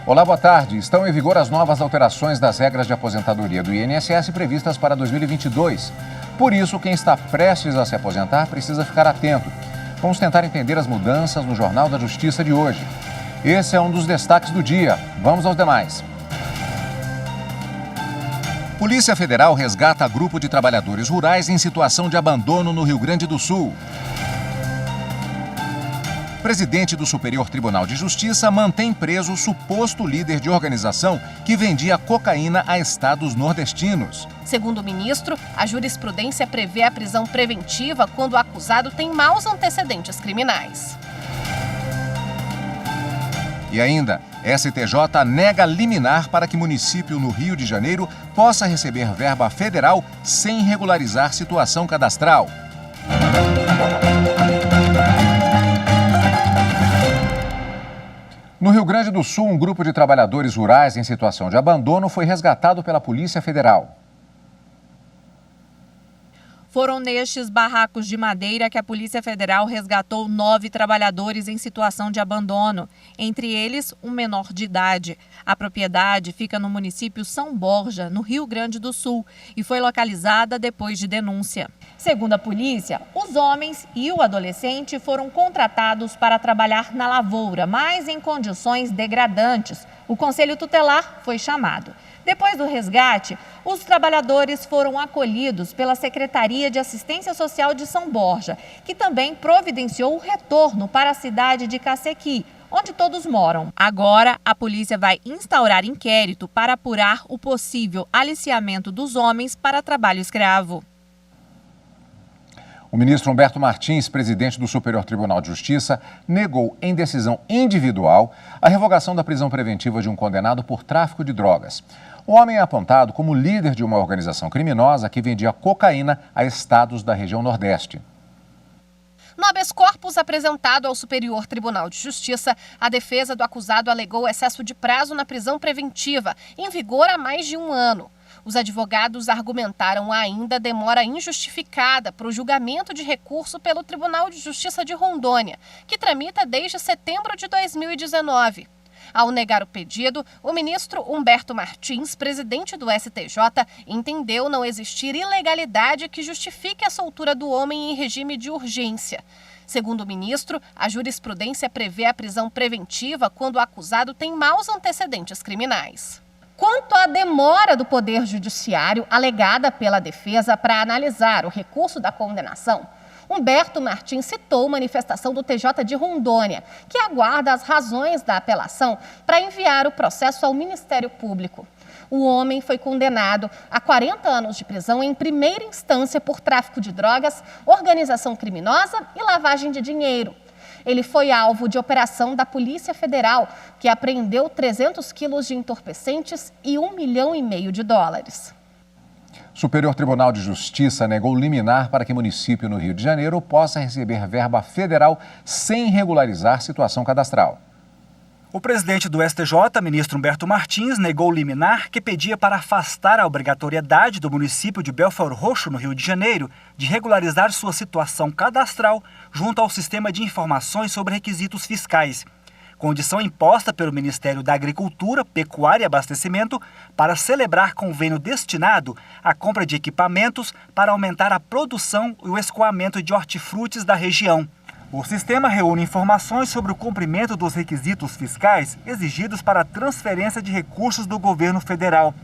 Olá, boa tarde. Estão em vigor as novas alterações das regras de aposentadoria do INSS previstas para 2022. Por isso, quem está prestes a se aposentar precisa ficar atento. Vamos tentar entender as mudanças no Jornal da Justiça de hoje. Esse é um dos destaques do dia. Vamos aos demais. Polícia Federal resgata grupo de trabalhadores rurais em situação de abandono no Rio Grande do Sul. Presidente do Superior Tribunal de Justiça mantém preso o suposto líder de organização que vendia cocaína a estados nordestinos. Segundo o ministro, a jurisprudência prevê a prisão preventiva quando o acusado tem maus antecedentes criminais. E ainda, STJ nega liminar para que município no Rio de Janeiro possa receber verba federal sem regularizar situação cadastral. No Rio Grande do Sul, um grupo de trabalhadores rurais em situação de abandono foi resgatado pela Polícia Federal. Foram nestes barracos de madeira que a Polícia Federal resgatou 9 trabalhadores em situação de abandono, entre eles um menor de idade. A propriedade fica no município São Borja, no Rio Grande do Sul, e foi localizada depois de denúncia. Segundo a polícia, os homens e o adolescente foram contratados para trabalhar na lavoura, mas em condições degradantes. O Conselho Tutelar foi chamado. Depois do resgate, os trabalhadores foram acolhidos pela Secretaria de Assistência Social de São Borja, que também providenciou o retorno para a cidade de Cacequi, onde todos moram. Agora, a polícia vai instaurar inquérito para apurar o possível aliciamento dos homens para trabalho escravo. O ministro Humberto Martins, presidente do Superior Tribunal de Justiça, negou em decisão individual a revogação da prisão preventiva de um condenado por tráfico de drogas. O homem é apontado como líder de uma organização criminosa que vendia cocaína a estados da região Nordeste. No habeas corpus apresentado ao Superior Tribunal de Justiça, a defesa do acusado alegou excesso de prazo na prisão preventiva, em vigor há mais de um ano. Os advogados argumentaram ainda demora injustificada para o julgamento de recurso pelo Tribunal de Justiça de Rondônia, que tramita desde setembro de 2019. Ao negar o pedido, o ministro Humberto Martins, presidente do STJ, entendeu não existir ilegalidade que justifique a soltura do homem em regime de urgência. Segundo o ministro, a jurisprudência prevê a prisão preventiva quando o acusado tem maus antecedentes criminais. Quanto à demora do Poder Judiciário alegada pela defesa para analisar o recurso da condenação, Humberto Martins citou manifestação do TJ de Rondônia, que aguarda as razões da apelação para enviar o processo ao Ministério Público. O homem foi condenado a 40 anos de prisão em primeira instância por tráfico de drogas, organização criminosa e lavagem de dinheiro. Ele foi alvo de operação da Polícia Federal, que apreendeu 300 quilos de entorpecentes e US$ 1,5 milhão. Superior Tribunal de Justiça negou liminar para que município no Rio de Janeiro possa receber verba federal sem regularizar situação cadastral. O presidente do STJ, ministro Humberto Martins, negou liminar que pedia para afastar a obrigatoriedade do município de Belford Roxo, no Rio de Janeiro, de regularizar sua situação cadastral junto ao Sistema de Informações sobre Requisitos Fiscais, condição imposta pelo Ministério da Agricultura, Pecuária e Abastecimento para celebrar convênio destinado à compra de equipamentos para aumentar a produção e o escoamento de hortifrutis da região. O sistema reúne informações sobre o cumprimento dos requisitos fiscais exigidos para a transferência de recursos do governo federal.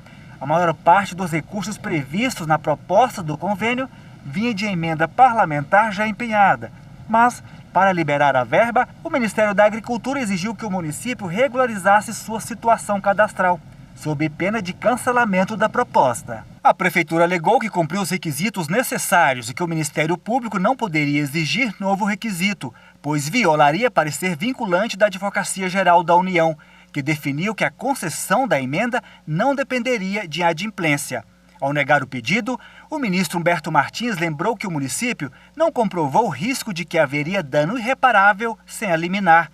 A maior parte dos recursos previstos na proposta do convênio vinha de emenda parlamentar já empenhada, mas, para liberar a verba, o Ministério da Agricultura exigiu que o município regularizasse sua situação cadastral, sob pena de cancelamento da proposta. A Prefeitura alegou que cumpriu os requisitos necessários e que o Ministério Público não poderia exigir novo requisito, pois violaria parecer vinculante da Advocacia Geral da União, que definiu que a concessão da emenda não dependeria de adimplência. Ao negar o pedido, o ministro Humberto Martins lembrou que o município não comprovou o risco de que haveria dano irreparável sem a liminar.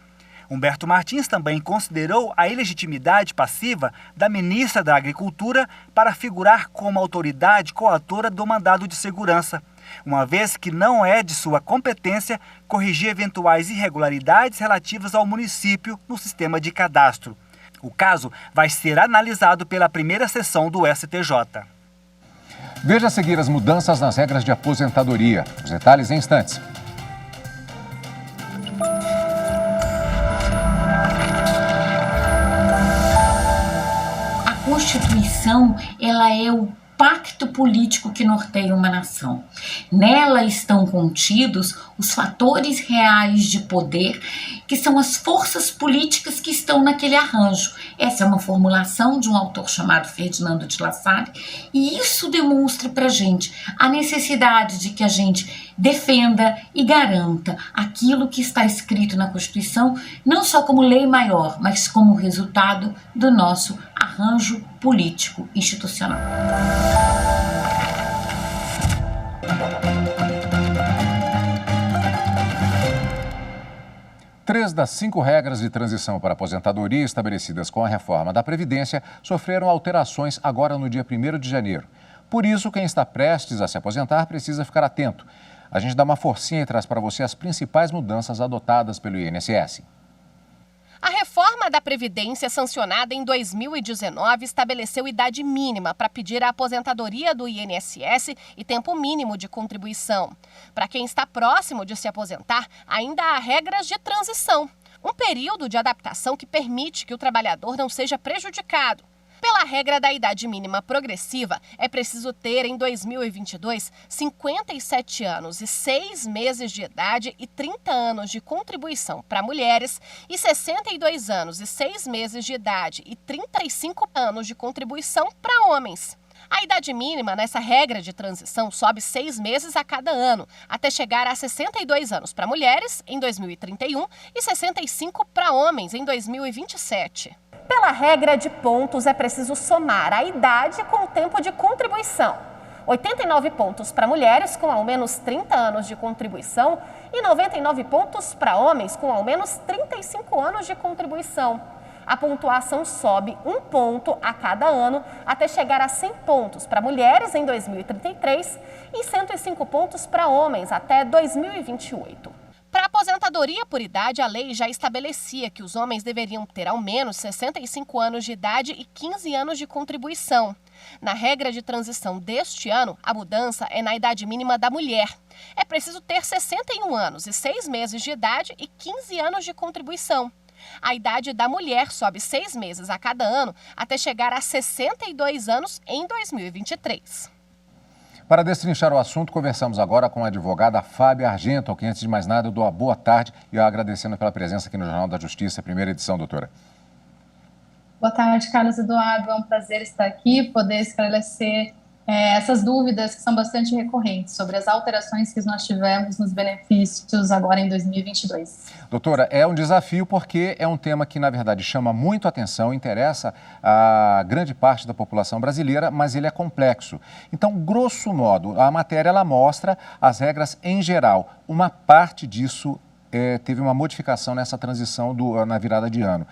Humberto Martins também considerou a ilegitimidade passiva da ministra da Agricultura para figurar como autoridade coautora do mandado de segurança, uma vez que não é de sua competência corrigir eventuais irregularidades relativas ao município no sistema de cadastro. O caso vai ser analisado pela primeira sessão do STJ. Veja a seguir as mudanças nas regras de aposentadoria. Os detalhes em instantes. A Constituição, ela é o pacto político que norteia uma nação. Nela estão contidos os fatores reais de poder, que são as forças políticas que estão naquele arranjo. Essa é uma formulação de um autor chamado Ferdinando de La Salle, e isso demonstra para a gente a necessidade de que a gente defenda e garanta aquilo que está escrito na Constituição, não só como lei maior, mas como resultado do nosso arranjo político institucional. 3 das 5 regras de transição para aposentadoria estabelecidas com a reforma da Previdência sofreram alterações agora no dia 1º de janeiro. Por isso, quem está prestes a se aposentar precisa ficar atento. A gente dá uma forcinha e traz para você as principais mudanças adotadas pelo INSS. A reforma da Previdência, sancionada em 2019, estabeleceu idade mínima para pedir a aposentadoria do INSS e tempo mínimo de contribuição. Para quem está próximo de se aposentar, ainda há regras de transição. Um período de adaptação que permite que o trabalhador não seja prejudicado. Pela regra da idade mínima progressiva, é preciso ter em 2022 57 anos e 6 meses de idade e 30 anos de contribuição para mulheres e 62 anos e 6 meses de idade e 35 anos de contribuição para homens. A idade mínima nessa regra de transição sobe 6 meses a cada ano, até chegar a 62 anos para mulheres em 2031 e 65 para homens em 2027. Pela regra de pontos, é preciso somar a idade com o tempo de contribuição. 89 pontos para mulheres com ao menos 30 anos de contribuição e 99 pontos para homens com ao menos 35 anos de contribuição. A pontuação sobe 1 ponto a cada ano até chegar a 100 pontos para mulheres em 2033 e 105 pontos para homens até 2028. Para a aposentadoria por idade, a lei já estabelecia que os homens deveriam ter ao menos 65 anos de idade e 15 anos de contribuição. Na regra de transição deste ano, a mudança é na idade mínima da mulher. É preciso ter 61 anos e 6 meses de idade e 15 anos de contribuição. A idade da mulher sobe 6 meses a cada ano até chegar a 62 anos em 2023. Para destrinchar o assunto, conversamos agora com a advogada Fábia Argento, ao que antes de mais nada eu dou a boa tarde e agradecendo pela presença aqui no Jornal da Justiça, primeira edição, doutora. Boa tarde, Carlos Eduardo. É um prazer estar aqui, poder esclarecer essas dúvidas que são bastante recorrentes sobre as alterações que nós tivemos nos benefícios agora em 2022. Doutora, é um desafio porque é um tema que, na verdade, chama muito atenção, interessa a grande parte da população brasileira, mas ele é complexo. Então, grosso modo, a matéria ela mostra as regras em geral. Uma parte disso teve uma modificação nessa transição na virada de ano.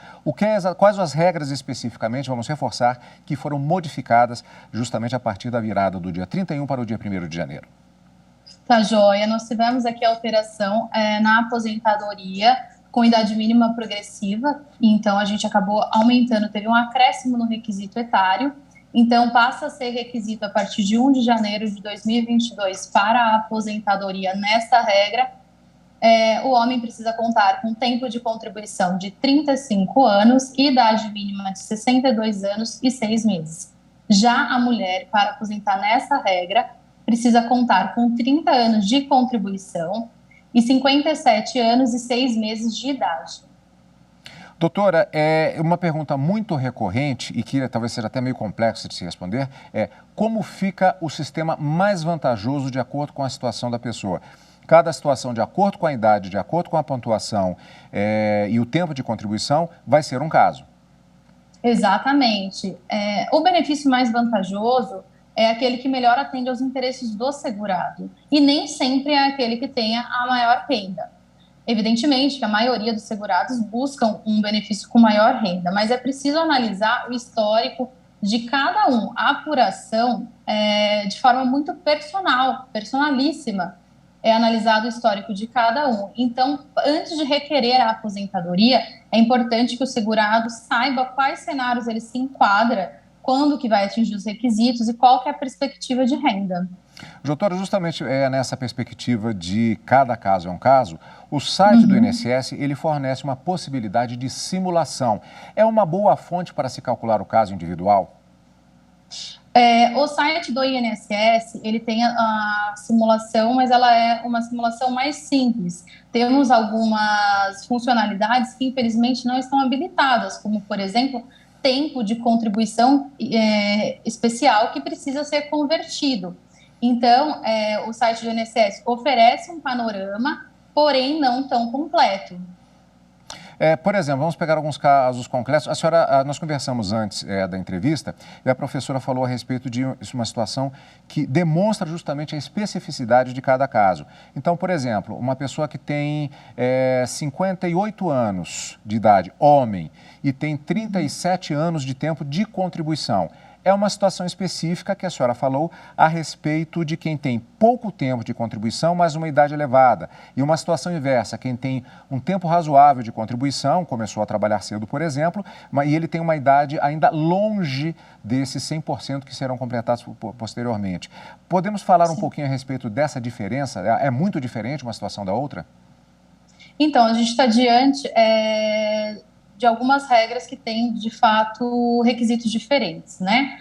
Quais as regras especificamente, vamos reforçar, que foram modificadas justamente a partir da virada do dia 31 para o dia 1º de janeiro? Tá, joia. Nós tivemos aqui a alteração na aposentadoria com idade mínima progressiva, então a gente acabou aumentando, teve um acréscimo no requisito etário, então passa a ser requisito a partir de 1 de janeiro de 2022 para a aposentadoria nesta regra. O homem precisa contar com tempo de contribuição de 35 anos e idade mínima de 62 anos e 6 meses. Já a mulher, para aposentar nessa regra, precisa contar com 30 anos de contribuição e 57 anos e 6 meses de idade. Doutora, uma pergunta muito recorrente e que talvez seja até meio complexa de se responder é como fica o sistema mais vantajoso de acordo com a situação da pessoa? Cada situação, de acordo com a idade, de acordo com a pontuação e o tempo de contribuição, vai ser um caso. Exatamente. O benefício mais vantajoso é aquele que melhor atende aos interesses do segurado e nem sempre é aquele que tenha a maior renda. Evidentemente que a maioria dos segurados buscam um benefício com maior renda, mas é preciso analisar o histórico de cada um, a apuração de forma muito personalíssima, é analisado o histórico de cada um. Então, antes de requerer a aposentadoria, é importante que o segurado saiba quais cenários ele se enquadra, quando que vai atingir os requisitos e qual que é a perspectiva de renda. Doutora, justamente nessa perspectiva de cada caso é um caso, o site do INSS ele fornece uma possibilidade de simulação. É uma boa fonte para se calcular o caso individual? O site do INSS, ele tem a simulação, mas ela é uma simulação mais simples. Temos algumas funcionalidades que, infelizmente, não estão habilitadas, como, por exemplo, tempo de contribuição especial que precisa ser convertido. Então, o site do INSS oferece um panorama, porém não tão completo. Por exemplo, vamos pegar alguns casos concretos. Nós conversamos antes da entrevista e a professora falou a respeito de uma situação que demonstra justamente a especificidade de cada caso. Então, por exemplo, uma pessoa que tem 58 anos de idade, homem, e tem 37 anos de tempo de contribuição. É uma situação específica que a senhora falou a respeito de quem tem pouco tempo de contribuição, mas uma idade elevada. E uma situação inversa, quem tem um tempo razoável de contribuição, começou a trabalhar cedo, por exemplo, e ele tem uma idade ainda longe desses 100% que serão completados posteriormente. Podemos falar um pouquinho a respeito dessa diferença? É muito diferente uma situação da outra? Então, a gente está diante de algumas regras que têm, de fato, requisitos diferentes, né?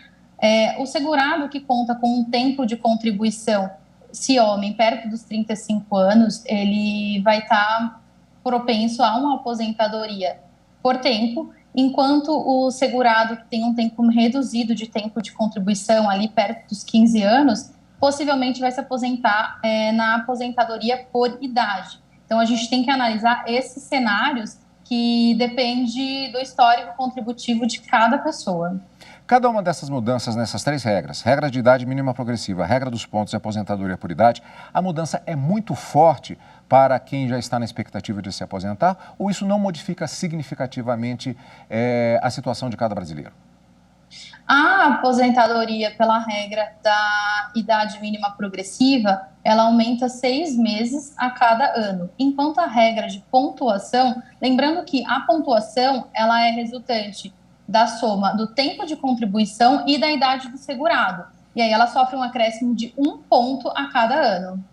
O segurado que conta com um tempo de contribuição, se homem, perto dos 35 anos, ele vai estar propenso a uma aposentadoria por tempo, enquanto o segurado que tem um tempo reduzido de tempo de contribuição, ali perto dos 15 anos, possivelmente vai se aposentar na aposentadoria por idade. Então, a gente tem que analisar esses cenários que depende do histórico contributivo de cada pessoa. Cada uma dessas mudanças nessas três regras, regra de idade mínima progressiva, regra dos pontos e aposentadoria por idade, a mudança é muito forte para quem já está na expectativa de se aposentar ou isso não modifica significativamente a situação de cada brasileiro? A aposentadoria pela regra da idade mínima progressiva, ela aumenta 6 meses a cada ano, enquanto a regra de pontuação, lembrando que a pontuação ela é resultante da soma do tempo de contribuição e da idade do segurado, e aí ela sofre um acréscimo de 1 ponto a cada ano.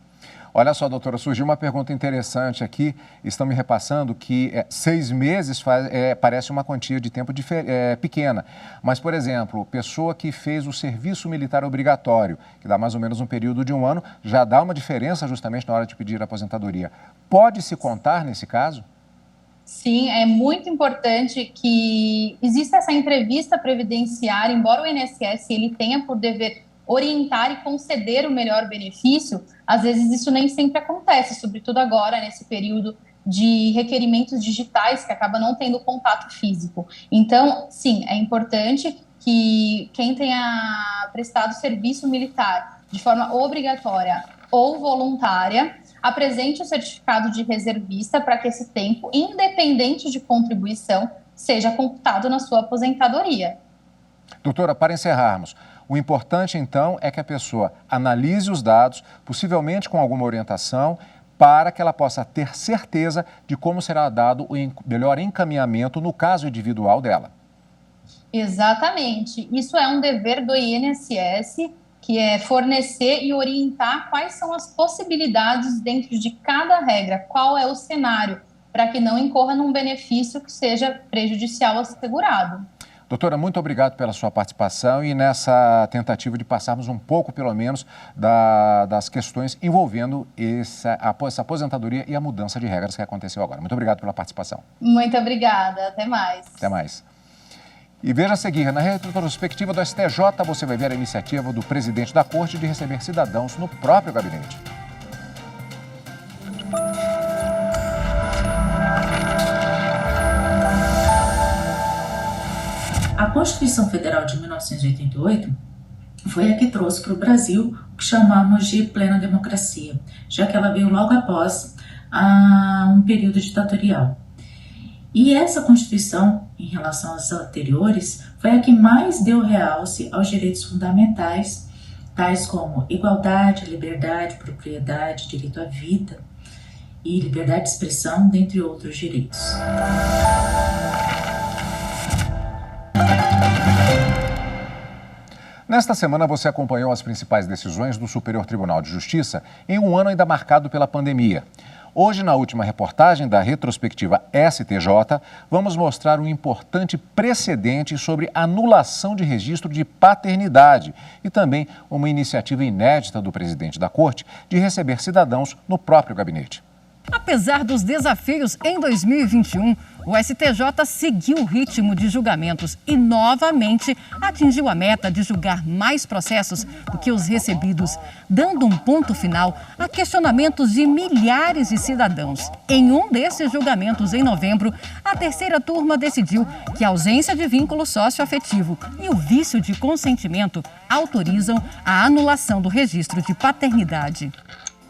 Olha só, doutora, surgiu uma pergunta interessante aqui. Estão me repassando que 6 meses parece uma quantia de tempo pequena. Mas, por exemplo, pessoa que fez o serviço militar obrigatório, que dá mais ou menos um período de 1 ano, já dá uma diferença justamente na hora de pedir a aposentadoria. Pode se contar nesse caso? Sim, é muito importante que exista essa entrevista previdenciária, embora o INSS ele tenha por dever orientar e conceder o melhor benefício, às vezes isso nem sempre acontece, sobretudo agora, nesse período de requerimentos digitais, que acaba não tendo contato físico. Então, sim, é importante que quem tenha prestado serviço militar de forma obrigatória ou voluntária apresente o certificado de reservista para que esse tempo, independente de contribuição, seja computado na sua aposentadoria. Doutora, para encerrarmos, o importante, então, é que a pessoa analise os dados, possivelmente com alguma orientação, para que ela possa ter certeza de como será dado o melhor encaminhamento no caso individual dela. Exatamente. Isso é um dever do INSS, que é fornecer e orientar quais são as possibilidades dentro de cada regra, qual é o cenário, para que não incorra num benefício que seja prejudicial ao segurado. Doutora, muito obrigado pela sua participação e nessa tentativa de passarmos um pouco, pelo menos, das questões envolvendo essa aposentadoria e a mudança de regras que aconteceu agora. Muito obrigado pela participação. Muito obrigada. Até mais. Até mais. E veja a seguir, na retrospectiva do STJ, você vai ver a iniciativa do presidente da Corte de receber cidadãos no próprio gabinete. A Constituição Federal de 1988 foi a que trouxe para o Brasil o que chamamos de plena democracia, já que ela veio logo após um período ditatorial. E essa Constituição, em relação às anteriores, foi a que mais deu realce aos direitos fundamentais tais como igualdade, liberdade, propriedade, direito à vida e liberdade de expressão, dentre outros direitos. Nesta semana, você acompanhou as principais decisões do Superior Tribunal de Justiça em um ano ainda marcado pela pandemia. Hoje, na última reportagem da retrospectiva STJ, vamos mostrar um importante precedente sobre anulação de registro de paternidade e também uma iniciativa inédita do presidente da Corte de receber cidadãos no próprio gabinete. Apesar dos desafios em 2021, o STJ seguiu o ritmo de julgamentos e novamente atingiu a meta de julgar mais processos do que os recebidos, dando um ponto final a questionamentos de milhares de cidadãos. Em um desses julgamentos, em novembro, a terceira turma decidiu que a ausência de vínculo socioafetivo e o vício de consentimento autorizam a anulação do registro de paternidade.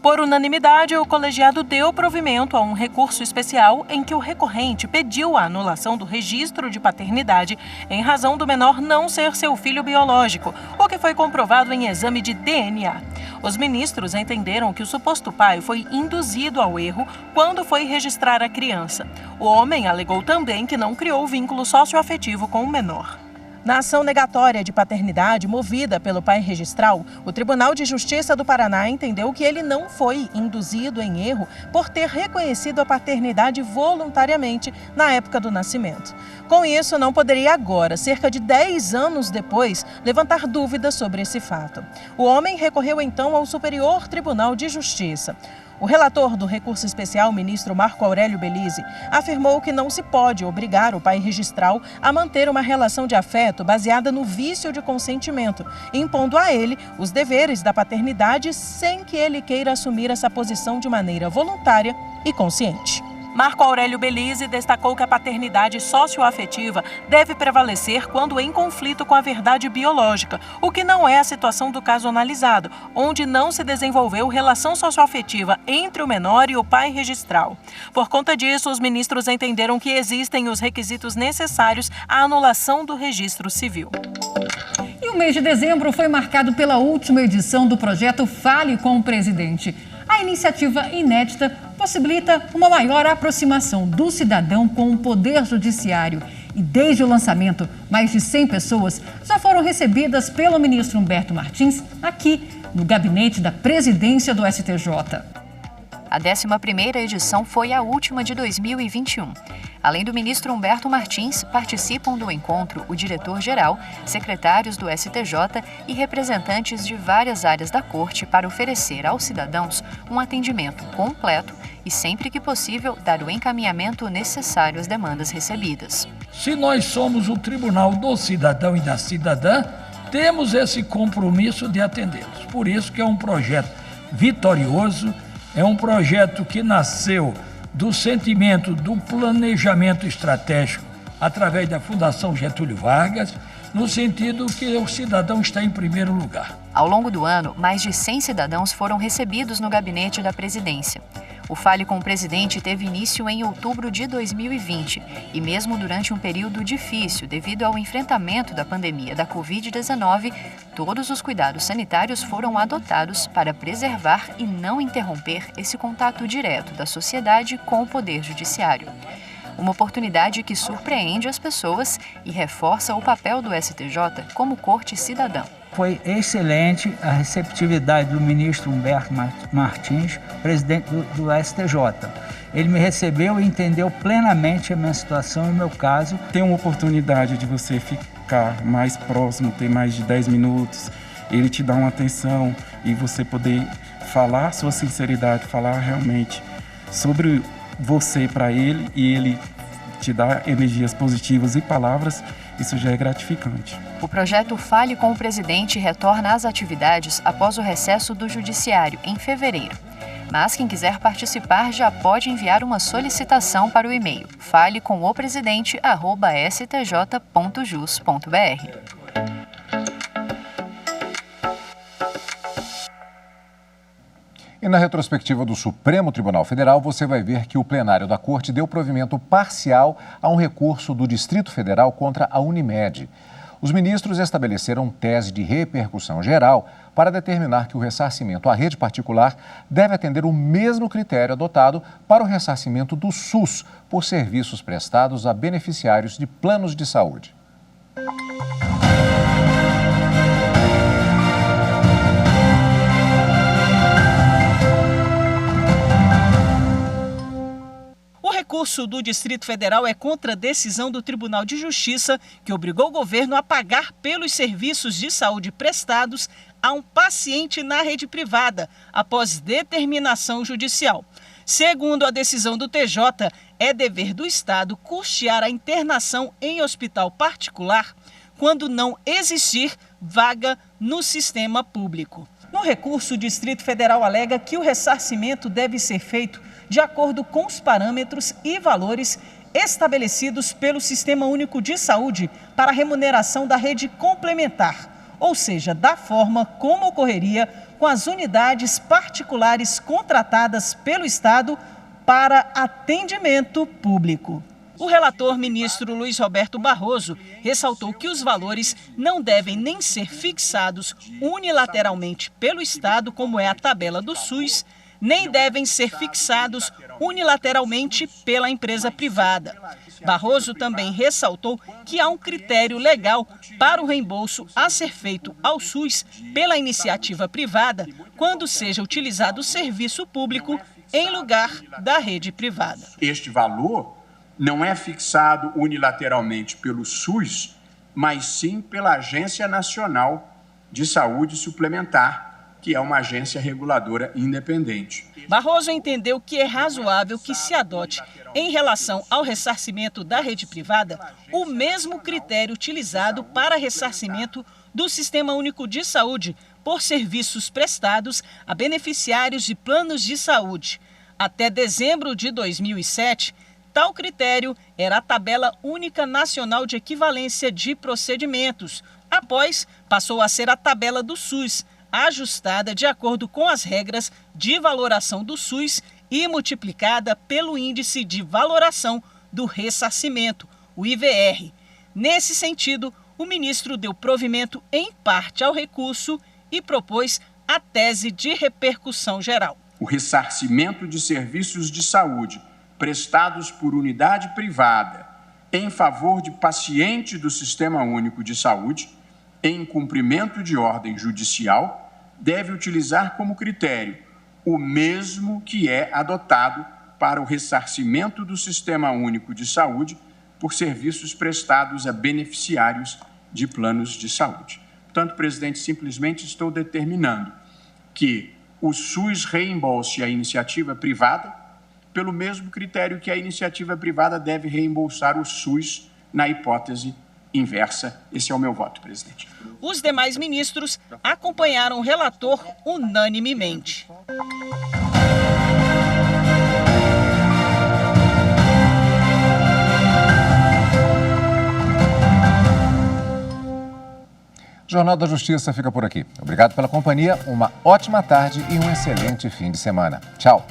Por unanimidade, o colegiado deu provimento a um recurso especial em que o recorrente pediu a anulação do registro de paternidade em razão do menor não ser seu filho biológico, o que foi comprovado em exame de DNA. Os ministros entenderam que o suposto pai foi induzido ao erro quando foi registrar a criança. O homem alegou também que não criou vínculo socioafetivo com o menor. Na ação negatória de paternidade movida pelo pai registral, o Tribunal de Justiça do Paraná entendeu que ele não foi induzido em erro por ter reconhecido a paternidade voluntariamente na época do nascimento. Com isso, não poderia agora, cerca de 10 anos depois, levantar dúvidas sobre esse fato. O homem recorreu então ao Superior Tribunal de Justiça. O relator do recurso especial, ministro Marco Aurélio Belize, afirmou que não se pode obrigar o pai registral a manter uma relação de afeto baseada no vício de consentimento, impondo a ele os deveres da paternidade sem que ele queira assumir essa posição de maneira voluntária e consciente. Marco Aurélio Belize destacou que a paternidade socioafetiva deve prevalecer quando em conflito com a verdade biológica, o que não é a situação do caso analisado, onde não se desenvolveu relação socioafetiva entre o menor e o pai registral. Por conta disso, os ministros entenderam que existem os requisitos necessários à anulação do registro civil. E o mês de dezembro foi marcado pela última edição do projeto Fale com o Presidente. A iniciativa inédita possibilita uma maior aproximação do cidadão com o Poder Judiciário. E desde o lançamento, mais de 100 pessoas já foram recebidas pelo ministro Humberto Martins aqui no gabinete da presidência do STJ. A 11ª edição foi a última de 2021. Além do ministro Humberto Martins, participam do encontro o diretor-geral, secretários do STJ e representantes de várias áreas da Corte para oferecer aos cidadãos um atendimento completo e, sempre que possível, dar o encaminhamento necessário às demandas recebidas. Se nós somos o Tribunal do Cidadão e da Cidadã, temos esse compromisso de atendê-los. Por isso que é um projeto vitorioso, é um projeto que nasceu do sentimento do planejamento estratégico através da Fundação Getúlio Vargas, no sentido que o cidadão está em primeiro lugar. Ao longo do ano, mais de 100 cidadãos foram recebidos no gabinete da presidência. O Fale com o Presidente teve início em outubro de 2020 e mesmo durante um período difícil devido ao enfrentamento da pandemia da Covid-19, todos os cuidados sanitários foram adotados para preservar e não interromper esse contato direto da sociedade com o Poder Judiciário. Uma oportunidade que surpreende as pessoas e reforça o papel do STJ como corte cidadã. Foi excelente a receptividade do ministro Humberto Martins, presidente do STJ. Ele me recebeu e entendeu plenamente a minha situação e o meu caso. Tem uma oportunidade de você ficar mais próximo, ter mais de 10 minutos, ele te dá uma atenção e você poder falar sua sinceridade, falar realmente sobre você para ele e ele te dá energias positivas e palavras, isso já é gratificante. O projeto Fale com o Presidente retorna às atividades após o recesso do Judiciário, em fevereiro. Mas quem quiser participar já pode enviar uma solicitação para o e-mail falecomopresidente@stj.jus.br. E na retrospectiva do Supremo Tribunal Federal, você vai ver que o plenário da Corte deu provimento parcial a um recurso do Distrito Federal contra a Unimed. Os ministros estabeleceram tese de repercussão geral para determinar que o ressarcimento à rede particular deve atender o mesmo critério adotado para o ressarcimento do SUS por serviços prestados a beneficiários de planos de saúde. O recurso do Distrito Federal é contra a decisão do Tribunal de Justiça que obrigou o governo a pagar pelos serviços de saúde prestados a um paciente na rede privada, após determinação judicial. Segundo a decisão do TJ, é dever do Estado custear a internação em hospital particular quando não existir vaga no sistema público. No recurso, o Distrito Federal alega que o ressarcimento deve ser feito de acordo com os parâmetros e valores estabelecidos pelo Sistema Único de Saúde para a remuneração da rede complementar, ou seja, da forma como ocorreria com as unidades particulares contratadas pelo Estado para atendimento público. O relator, ministro Luiz Roberto Barroso, ressaltou que os valores não devem nem ser fixados unilateralmente pelo Estado, como é a tabela do SUS, nem devem ser fixados unilateralmente pela empresa privada. Barroso também ressaltou que há um critério legal para o reembolso a ser feito ao SUS pela iniciativa privada quando seja utilizado o serviço público em lugar da rede privada. Este valor não é fixado unilateralmente pelo SUS, mas sim pela Agência Nacional de Saúde Suplementar, que é uma agência reguladora independente. Barroso entendeu que é razoável que se adote, em relação ao ressarcimento da rede privada, o mesmo critério utilizado para ressarcimento do Sistema Único de Saúde por serviços prestados a beneficiários de planos de saúde. Até dezembro de 2007, tal critério era a Tabela Única Nacional de Equivalência de Procedimentos. Após, passou a ser a tabela do SUS, ajustada de acordo com as regras de valoração do SUS e multiplicada pelo Índice de Valoração do Ressarcimento, o IVR. Nesse sentido, o ministro deu provimento em parte ao recurso e propôs a tese de repercussão geral. O ressarcimento de serviços de saúde prestados por unidade privada em favor de paciente do Sistema Único de Saúde, em cumprimento de ordem judicial, deve utilizar como critério o mesmo que é adotado para o ressarcimento do Sistema Único de Saúde por serviços prestados a beneficiários de planos de saúde. Portanto, presidente, simplesmente estou determinando que o SUS reembolse a iniciativa privada pelo mesmo critério que a iniciativa privada deve reembolsar o SUS na hipótese inversa. Esse é o meu voto, presidente. Os demais ministros acompanharam o relator unanimemente. O Jornal da Justiça fica por aqui. Obrigado pela companhia, uma ótima tarde e um excelente fim de semana. Tchau!